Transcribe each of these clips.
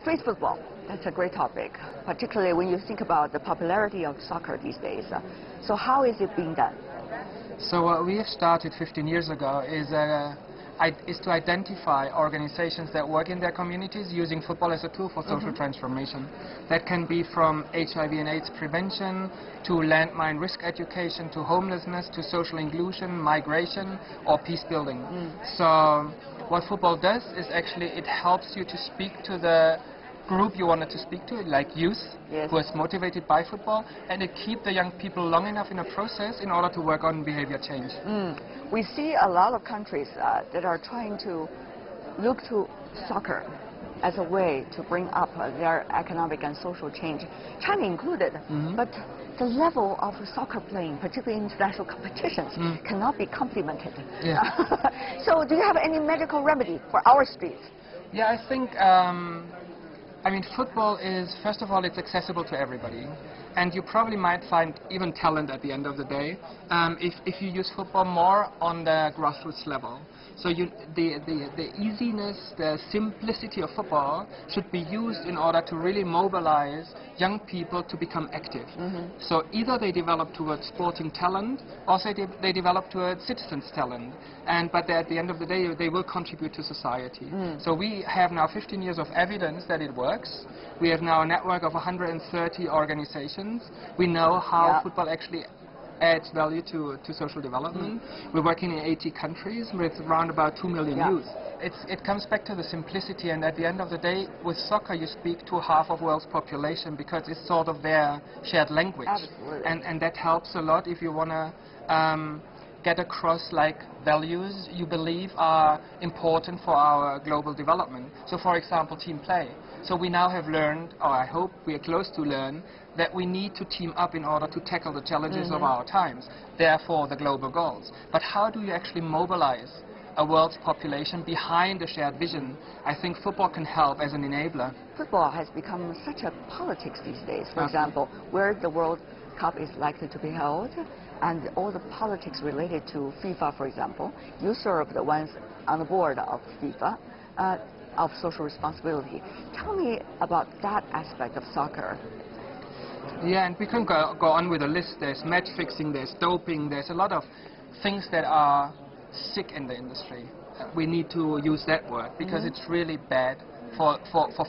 Street football, that's a great topic, particularly when you think about the popularity of soccer these days. So how is it being done? So what we have started 15 years ago is to identify organizations that work in their communities using football as a tool for social transformation. That can be from HIV and AIDS prevention, to landmine risk education, to homelessness, to social inclusion, migration, or peace building. So what football does is actually it helps you to speak to the group you wanted to speak to, like youth, who is motivated by football, and it keeps the young people long enough in a process in order to work on behavior change. We see a lot of countries that are trying to look to soccer as a way to bring up their economic and social change, China included. But the level of soccer playing, particularly in international competitions, cannot be complemented. So do you have any medical remedy for our streets? Yeah, I think I mean, football is, first of all, it's accessible to everybody. And you probably might find even talent at the end of the day if you use football more on the grassroots level. So the easiness, the simplicity of football should be used in order to really mobilize young people to become active. So either they develop towards sporting talent, or they develop towards citizens' talent. But at the end of the day, they will contribute to society. So we have now 15 years of evidence that it works. We have now a network of 130 organizations. We know how football actually adds value to social development. We're working in 80 countries with around about 2 million youth. It comes back to the simplicity, and at the end of the day, with soccer you speak to half of the world's population because it's sort of their shared language. And that helps a lot if you want to get across like values you believe are important for our global development. So for example, team play. So we now have learned, or I hope we are close to learn, that we need to team up in order to tackle the challenges of our times, therefore the global goals. But how do you actually mobilize a world's population behind a shared vision? I think football can help as an enabler. Football has become such a politics these days. For example, where the World Cup is likely to be held, and all the politics related to FIFA, for example. You serve the ones on the board of FIFA, of social responsibility. Tell me about that aspect of soccer. Yeah, and we can go on with a list. There's match fixing, there's doping, there's a lot of things that are sick in the industry. We need to use that word because it's really bad for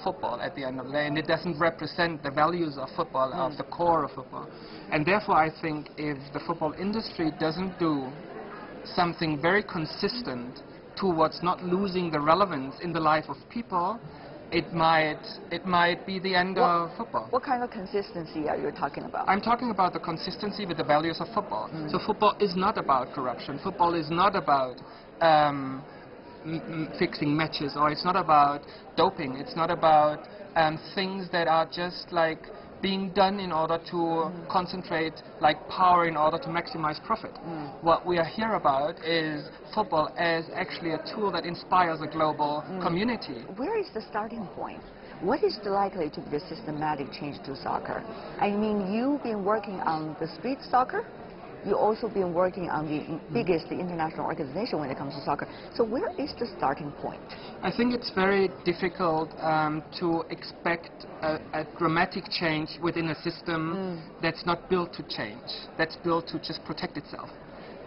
football at the end of the day, and it doesn't represent the values of football, of the core of football. And therefore I think if the football industry doesn't do something very consistent towards not losing the relevance in the life of people, it might be the end of football. What kind of consistency are you talking about? I'm talking about the consistency with the values of football. So football is not about corruption. Football is not about fixing matches, or it's not about doping. It's not about things that are just like being done in order to concentrate like power in order to maximize profit. What we are here about is football as actually a tool that inspires a global community. Where is the starting point? What is likely to be the systematic change to soccer? I mean, you've been working on the street soccer. You've also been working on the biggest international organization when it comes to soccer. So where is the starting point? I think it's very difficult to expect a dramatic change within a system that's not built to change, that's built to just protect itself.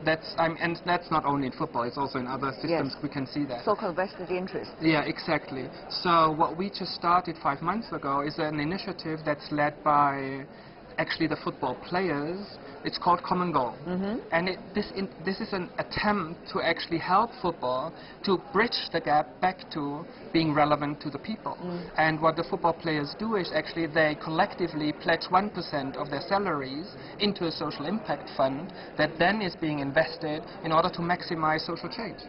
And that's not only in football, it's also in other systems. We can see that. So-called vested interest. Yeah, exactly. So what we just started 5 months ago is an initiative that's led by actually the football players. It's called Common Goal. And this is an attempt to actually help football to bridge the gap back to being relevant to the people. And what the football players do is actually they collectively pledge 1% of their salaries into a social impact fund that then is being invested in order to maximize social change.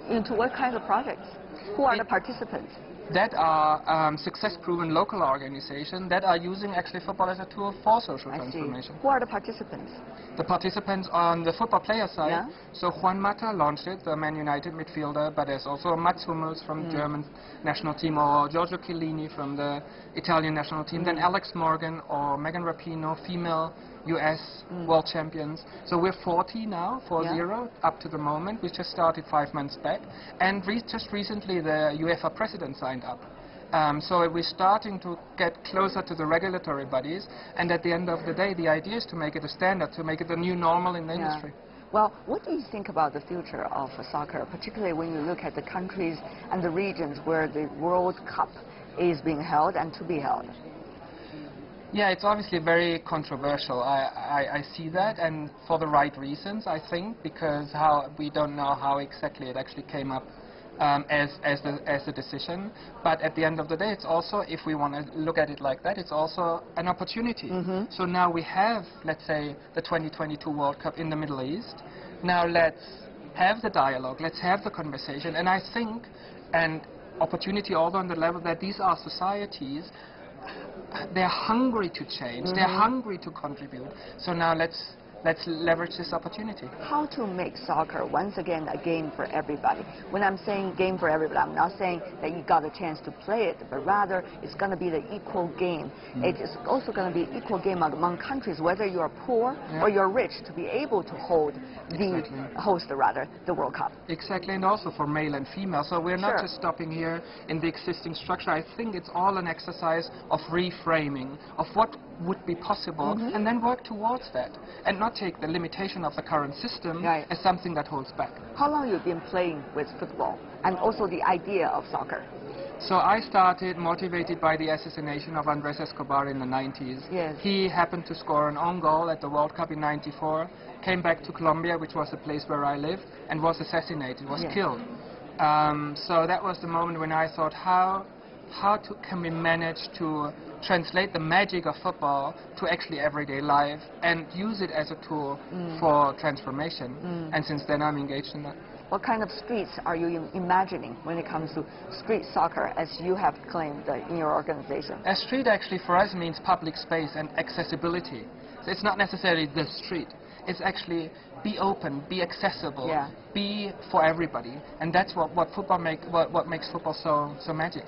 Into what kinds of projects? Who are the participants? That are success-proven local organizations that are using actually football as a tool for social transformation. Who are the participants? The participants on the football player side. So Juan Mata launched it, the Man United midfielder, but there's also Mats Hummels from the German national team, or Giorgio Chiellini from the Italian national team, then Alex Morgan or Megan Rapinoe, female US world champions. So we're 40 now, 40 up to the moment. We just started 5 months back, and just recently the UEFA president signed up. So we're starting to get closer to the regulatory bodies, and at the end of the day, the idea is to make it a standard, to make it the new normal in the industry. Well, what do you think about the future of soccer, particularly when you look at the countries and the regions where the World Cup is being held and to be held? Yeah, it's obviously very controversial. I see that, and for the right reasons, I think, because we don't know how exactly it actually came up as a decision. But at the end of the day, it's also, if we want to look at it like that, it's also an opportunity. So now we have, let's say, the 2022 World Cup in the Middle East. Now let's have the dialogue, let's have the conversation, and I think an opportunity also on the level that these are societies, they're hungry to change, they're hungry to contribute. So now let's leverage this opportunity. How to make soccer, once again, a game for everybody. When I'm saying game for everybody, I'm not saying that you got a chance to play it, but rather it's going to be the equal game. It is also going to be equal game among countries, whether you're poor or you're rich, to be able to hold the World Cup. Exactly, and also for male and female. So we're not just stopping here in the existing structure. I think it's all an exercise of reframing, of what would be possible, and then work towards that, and not take the limitation of the current system as something that holds back. How long have you been playing with football, and also the idea of soccer? So I started motivated by the assassination of Andrés Escobar in the 90s. He happened to score an own goal at the World Cup in '94, came back to Colombia, which was the place where I lived, and was assassinated, was killed. So that was the moment when I thought, can we manage to translate the magic of football to actually everyday life and use it as a tool for transformation. And since then I'm engaged in that. What kind of streets are you imagining when it comes to street soccer, as you have claimed in your organization? A street actually for us means public space and accessibility. So it's not necessarily the street. It's actually be open, be accessible, be for everybody. And that's what makes football so magic.